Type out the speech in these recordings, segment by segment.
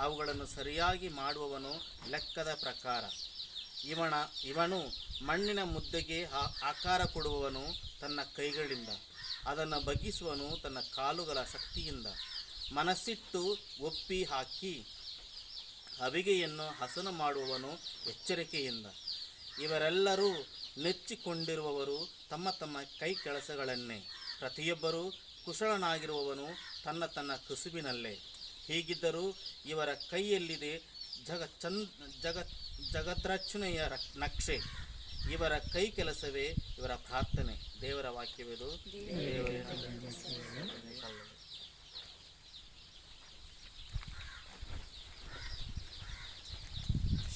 ಅವುಗಳನ್ನು ಸರಿಯಾಗಿ ಮಾಡುವವನು ಲೆಕ್ಕದ ಪ್ರಕಾರ. ಇವನು ಮಣ್ಣಿನ ಮುದ್ದೆಗೆ ಆಕಾರ ಕೊಡುವವನು ತನ್ನ ಕೈಗಳಿಂದ, ಅದನ್ನು ಬಗ್ಗಿಸುವನು ತನ್ನ ಕಾಲುಗಳ ಶಕ್ತಿಯಿಂದ. ಮನಸ್ಸಿಟ್ಟು ಒಪ್ಪಿ ಹಾಕಿ ಅವಿಗೆಯನ್ನು ಹಸನು ಮಾಡುವವನು ಎಚ್ಚರಿಕೆಯಿಂದ. ಇವರೆಲ್ಲರೂ ನೆಚ್ಚಿಕೊಂಡಿರುವವರು ತಮ್ಮ ತಮ್ಮ ಕೈ ಕೆಲಸಗಳನ್ನೇ. ಪ್ರತಿಯೊಬ್ಬರೂ ಕುಶಲನಾಗಿರುವವನು ತನ್ನ ತನ್ನ ಕಸುಬಿನಲ್ಲೇ. ಹೀಗಿದ್ದರೂ ಇವರ ಕೈಯಲ್ಲಿದೆ ಜಗತ್ರಚನೆಯ ನಕ್ಷೆ. ಇವರ ಕೈ ಕೆಲಸವೇ ಇವರ ಪ್ರಾರ್ಥನೆ. ದೇವರ ವಾಕ್ಯವಿದು.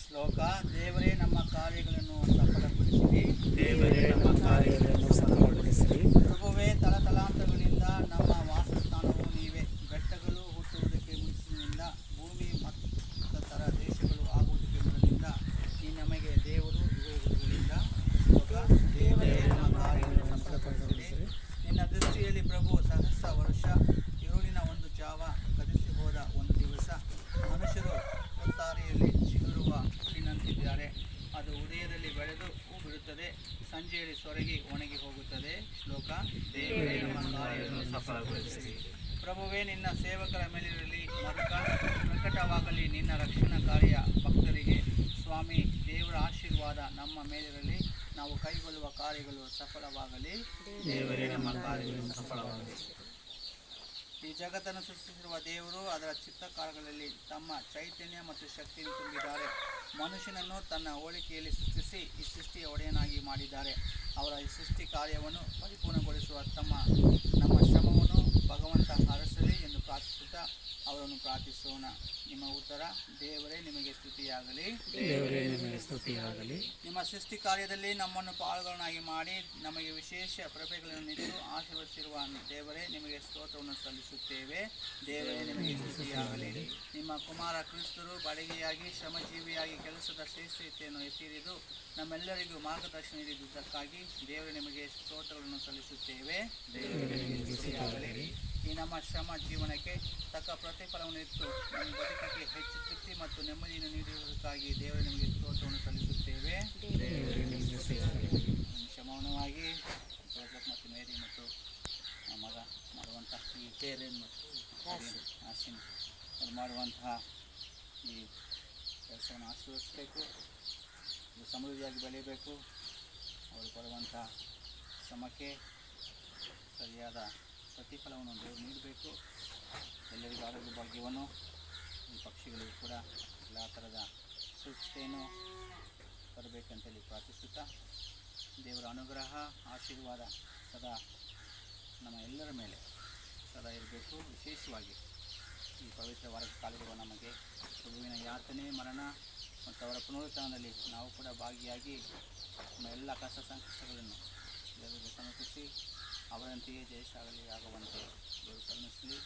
ಶ್ಲೋಕ. ದೇವರೇ ನಮ್ಮ ಕಾರ್ಯಗಳನ್ನು ಸಫಲಗೊಳಿಸಿರಿ. ದೇವರೇ ನಮ್ಮ ಕಾರ್ಯಗಳನ್ನು ಸಫಲಗೊಳಿಸಿರಿ. ಪ್ರಭುವೇ, ತಲತಲಾಂತರಗಳಿಂದ ನಮ್ಮ ವಾಸಸ್ಥಾನವು ನೀವೇ. ಬೆಟ್ಟಗಳು ಹುಟ್ಟುವುದಕ್ಕೆ ಮುಂಚಿನಿಂದ, ಭೂಮಿ ಮತ್ತಿತರ ದೇಶಗಳು ಆಗುವುದಕ್ಕೆ ಮೊದಲಿನಿಂದ ನೀ ನಮಗೆ ದೇವರು ಯುಗಯುಗಗಳಿಂದ. ಶ್ಲೋಕ. ದೇವರೇ ನಮ್ಮ ಕಾರ್ಯಗಳನ್ನು ಸಫಲಗೊಳಿಸಿರಿ. ನಿನ್ನ ದೃಷ್ಟಿಯಲ್ಲಿ ಪ್ರಭು ಸಹಸ್ರ ವರ್ಷ, ഇരുಳಿನ ಒಂದು ಜಾವ, ಗತಿಸಿ ಹೋದ ಒಂದು ದಿವಸ. ಮನುಷ್ಯರು ಹೊತ್ತಾರೆಯಲ್ಲಿ ಚಿಗುರುವ ಹುಲ್ಲಿನಂತಿದ್ದಾರೆ. ಅದು ಉದಯದಲ್ಲಿ ಬೆಳೆದು ಹೂ ಬಿಡುತ್ತದೆ, ಸಂಜೆಯಲ್ಲಿ ಸೊರಗಿ ಒಣಗಿ ಹೋಗುತ್ತದೆ. ಶ್ಲೋಕ. ದೇವರೇ ನಮ್ಮ ಕಾರ್ಯವನ್ನು ಸಫಲಗೊಳಿಸಿರಿ. ಪ್ರಭುವೇ, ನಿನ್ನ ಸೇವಕರ ಮೇಲಿರಲಿ ಮರುಕ ಪ್ರಕಟವಾಗಲಿ ನಿನ್ನ ರಕ್ಷಣಾ ಕಾರ್ಯ ಭಕ್ತರಿಗೆ. ಸ್ವಾಮಿ, ದೇವರ ಆಶೀರ್ವಾದ ನಮ್ಮ ಮೇಲಿರಲಿ. ನಾವು ಕೈಗೊಳ್ಳುವ ಕಾರ್ಯಗಳು ಸಫಲವಾಗಲಿ. ದೇವರೇ ನಮ್ಮ ಕಾರ್ಯಗಳನ್ನು ಸಫಲವಾಗಲಿ. ಈ ಜಗತ್ತನ್ನು ಸೃಷ್ಟಿಸಿರುವ ದೇವರು ಅದರ ಚಿತ್ತಕಾರಗಳಲ್ಲಿ ತಮ್ಮ ಚೈತನ್ಯ ಮತ್ತು ಶಕ್ತಿಯನ್ನು ತುಂಬಿದ್ದಾರೆ. ಮನುಷ್ಯನನ್ನು ತನ್ನ ಹೋಲಿಕೆಯಲ್ಲಿ ಸೃಷ್ಟಿಸಿ ಈ ಸೃಷ್ಟಿಯ ಒಡೆಯನಾಗಿ ಮಾಡಿದ್ದಾರೆ. ಅವರ ಈ ಸೃಷ್ಟಿ ಕಾರ್ಯವನ್ನು ಪರಿಪೂರ್ಣಗೊಳಿಸುವ ನಮ್ಮ ಶ್ರಮವನ್ನು ಭಗವಂತ ಹರಸಲಿ ಎಂದು ಪ್ರಾರ್ಥಿಸುತ್ತಾ ಅವರನ್ನು ಪ್ರಾರ್ಥಿಸೋಣ. ನಿಮ್ಮ ಉತ್ತರ. ದೇವರೇ ನಿಮಗೆ ಸ್ತುತಿಯಾಗಲಿ. ದೇವರೇ ನಿಮಗೆ ಸ್ತುತಿಯಾಗಲಿ. ನಿಮ್ಮ ಸೃಷ್ಟಿ ಕಾರ್ಯದಲ್ಲಿ ನಮ್ಮನ್ನು ಪಾಲ್ಗೊಳ್ಳನಾಗಿ ಮಾಡಿ ನಮಗೆ ವಿಶೇಷ ಪ್ರಭೆಗಳನ್ನು ನೀಡಲು ಆಶೀರ್ವದಿಸಿರುವ ದೇವರೇ ನಿಮಗೆ ಸ್ತೋತ್ರವನ್ನು ಸಲ್ಲಿಸುತ್ತೇವೆ. ದೇವರೇ ನಿಮಗೆ ಸ್ತುತಿಯಾಗಲಿ. ನಿಮ್ಮ ಕುಮಾರ ಕ್ರಿಸ್ತರು ಬಡಗಿಯಾಗಿ ಶ್ರಮಜೀವಿಯಾಗಿ ಕೆಲಸದ ಶ್ರೇಷ್ಠತೆಯನ್ನು ಎತ್ತಿರಿದು ನಮ್ಮೆಲ್ಲರಿಗೂ ಮಾರ್ಗದರ್ಶನ ನೀಡಿದ್ದಕ್ಕಾಗಿ ದೇವರೇ ನಿಮಗೆ ಸ್ತೋತ್ರಗಳನ್ನು ಸಲ್ಲಿಸುತ್ತೇವೆ. ದೇವರೇ ನಿಮಗೆ ಸ್ತುತಿಯಾಗಲಿ. ಈ ನಮ್ಮ ಶ್ರಮ ಜೀವನಕ್ಕೆ ತಕ್ಕ ಪ್ರತಿಫಲವನ್ನು ಇತ್ತು ನಮ್ಮ ಬದುಕಿಗೆ ಹೆಚ್ಚು ತೃಪ್ತಿ ಮತ್ತು ನೆಮ್ಮದಿಯನ್ನು ನೀಡುವುದಕ್ಕಾಗಿ ದೇವರೇ ನಿಮಗೆ ಸ್ತೋತ್ರವನ್ನು ಸಲ್ಲಿಸುತ್ತೇವೆ. ಕ್ಷಮವನವಾಗಿ ಜೋಸೆಫ್ ಮತ್ತು ಮೇರಿ ಮತ್ತು ಮಗ ಮಾಡುವಂತಹ ಈ ಕೇರನ್ ಮತ್ತು ಆಸಿನ್ ಮಾಡುವಂತಹ ಈ ಕೆಲಸವನ್ನು ಆಶೀರ್ವದಿಸಬೇಕು. ಇದು ಸಮೃದ್ಧಿಯಾಗಿ ಬೆಳೆಯಬೇಕು. ಅವರು ಪಡುವಂತಹ ಶ್ರಮಕ್ಕೆ ಸರಿಯಾದ ಪ್ರತಿಫಲವನ್ನು ದೇವರು ನೀಡಬೇಕು. ಎಲ್ಲರಿಗೂ ಆರೋಗ್ಯ ಭಾಗ್ಯವನ್ನು, ಈ ಪಕ್ಷಿಗಳಿಗೂ ಕೂಡ ಎಲ್ಲ ಥರದ ಸುರಕ್ಷತೆಯನ್ನು ತರಬೇಕಂತೇಳಿ ಪ್ರಾರ್ಥಿಸುತ್ತಾ ದೇವರ ಅನುಗ್ರಹ ಆಶೀರ್ವಾದ ಸದಾ ನಮ್ಮ ಎಲ್ಲರ ಮೇಲೆ ಸದಾ ಇರಬೇಕು. ವಿಶೇಷವಾಗಿ ಈ ಪವಿತ್ರ ವಾರದ ಕಾಲವಿರುವ ನಮಗೆ ಪ್ರಭುವಿನ ಯಾತನೆ, ಮರಣ ಮತ್ತು ಅವರ ಪುನರುತ್ಥಾನದಲ್ಲಿ ನಾವು ಕೂಡ ಭಾಗಿಯಾಗಿ ನಮ್ಮ ಎಲ್ಲ ಕಷ್ಟ ಸಂಕಷ್ಟಗಳನ್ನು ದೇವರಿಗೆ ಸಮರ್ಪಿಸಿ ಅವರಂತೆಯೇ ಜಯಶಾಲಿ ಆಗುವಂತೆ ದೇವರು ಕರುಣಿಸಲಿ.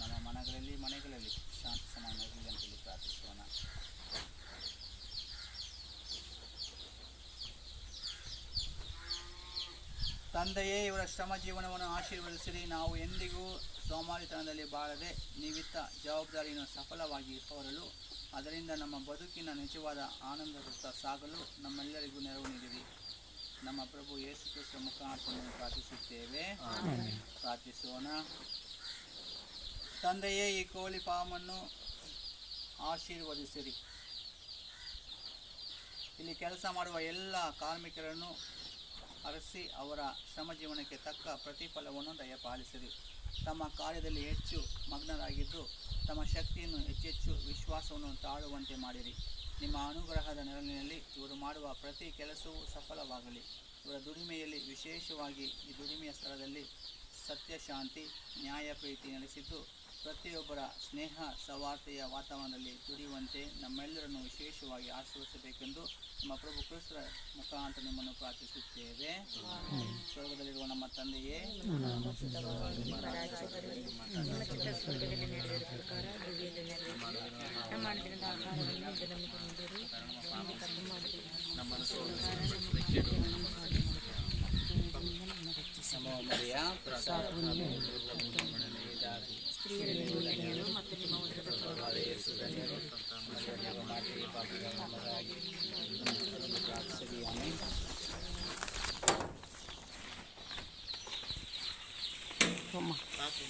ನಮ್ಮ ಮನೆಗಳಲ್ಲಿ ಶಾಂತಿ ಸಮಾನ ಇರಲಿ ಅಂತೇಳಿ ಪ್ರಾರ್ಥಿಸೋಣ. ತಂದೆಯೇ, ಇವರ ಶ್ರಮ ಜೀವನವನ್ನು ಆಶೀರ್ವದಿಸಿರಿ. ನಾವು ಎಂದಿಗೂ ಸೋಮಾರಿತನದಲ್ಲಿ ಬಾಳದೆ ನಿಮಿತ್ತ ಜವಾಬ್ದಾರಿಯನ್ನು ಸಫಲವಾಗಿ ಹೊರಲು ಅದರಿಂದ ನಮ್ಮ ಬದುಕಿನ ನಿಜವಾದ ಆನಂದವೃತ್ತ ಸಾಗಲು ನಮ್ಮೆಲ್ಲರಿಗೂ ನೆರವು ನೀಡಿರಿ. ನಮ್ಮ ಪ್ರಭು ಯೇಸು ಕ್ರಿಸ್ತ ಮುಖಾಂತರವನ್ನು ಪ್ರಾರ್ಥಿಸುತ್ತೇವೆ. ಪ್ರಾರ್ಥಿಸೋಣ. ತಂದೆಯೇ, ಈ ಕೋಳಿ ಫಾರ್ಮನ್ನು ಆಶೀರ್ವದಿಸಿರಿ. ಇಲ್ಲಿ ಕೆಲಸ ಮಾಡುವ ಎಲ್ಲ ಕಾರ್ಮಿಕರನ್ನು ಅರಸಿ ಅವರ ಶ್ರಮ ಜೀವನಕ್ಕೆ ತಕ್ಕ ಪ್ರತಿಫಲವನ್ನು ದಯಪಾಲಿಸಿರಿ. ತಮ್ಮ ಕಾರ್ಯದಲ್ಲಿ ಹೆಚ್ಚು ಮಗ್ನರಾಗಿದ್ದು ತಮ್ಮ ಶಕ್ತಿಯನ್ನು ಹೆಚ್ಚೆಚ್ಚು ವಿಶ್ವಾಸವನ್ನು ತಾಳುವಂತೆ ಮಾಡಿರಿ. ನಿಮ್ಮ ಅನುಗ್ರಹದ ನೆರಳಿನಲ್ಲಿ ಇವರು ಮಾಡುವ ಪ್ರತಿ ಕೆಲಸವೂ ಸಫಲವಾಗಲಿ. ಇವರ ದುಡಿಮೆಯಲ್ಲಿ, ವಿಶೇಷವಾಗಿ ಈ ದುಡಿಮೆಯ ಸ್ಥಳದಲ್ಲಿ ಸತ್ಯ, ಶಾಂತಿ, ನ್ಯಾಯ, ಪ್ರೀತಿ ನೆಲೆಸಿದ್ದು ಪ್ರತಿಯೊಬ್ಬರ ಸ್ನೇಹ ಸೌಹಾರ್ದತೆಯ ವಾತಾವರಣದಲ್ಲಿ ದುಡಿಯುವಂತೆ ನಮ್ಮೆಲ್ಲರನ್ನು ವಿಶೇಷವಾಗಿ ಆಶೀರ್ವದಿಸಬೇಕೆಂದು ನಮ್ಮ ಪ್ರಭು ಕ್ರಿಸ್ತರ ಮುಖಾಂತರ ನಿಮ್ಮನ್ನು ಪ್ರಾರ್ಥಿಸುತ್ತೇವೆ. ಸ್ವರ್ಗದಲ್ಲಿರುವ ನಮ್ಮ ತಂದೆಯೇ, ಸ್ತ್ರೀಯರಲ್ಲಿ ಮತ್ತು ನಿಮ್ಮ ಉದರದ ಫಲವಾದ ಯೇಸು ಪ್ರಾರ್ಥಿಸಿ ಆಮೆನ್. ಸಾಕು.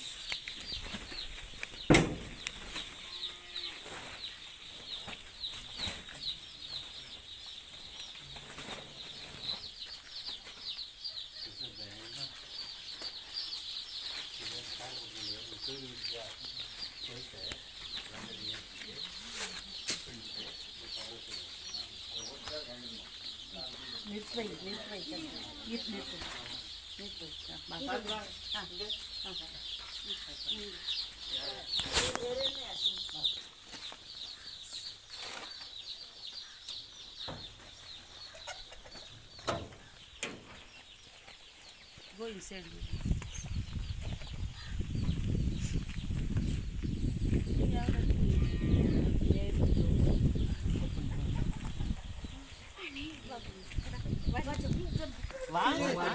Go inside.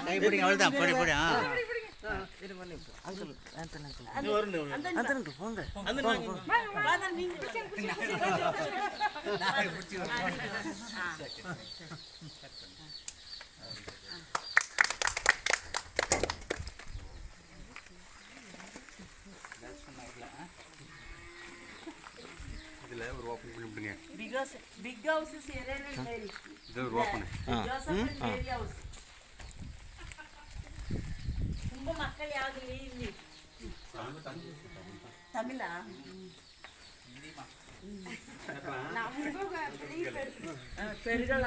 கை பிடிங்க, அவ்வளோதான், பிடி பிடி. ನೀವು ವರುಣ್ ನೀವು. ಅಂದ್ರೆ ನಾನು Big house is here and Mary. Joseph and Mary house. ತುಂಬ ಮಕ್ಕಳು ಯಾವ್ದು ಇಲ್ಲಿ ತಮಿಳ ನಮಗೂ ಪೆರುಗಳ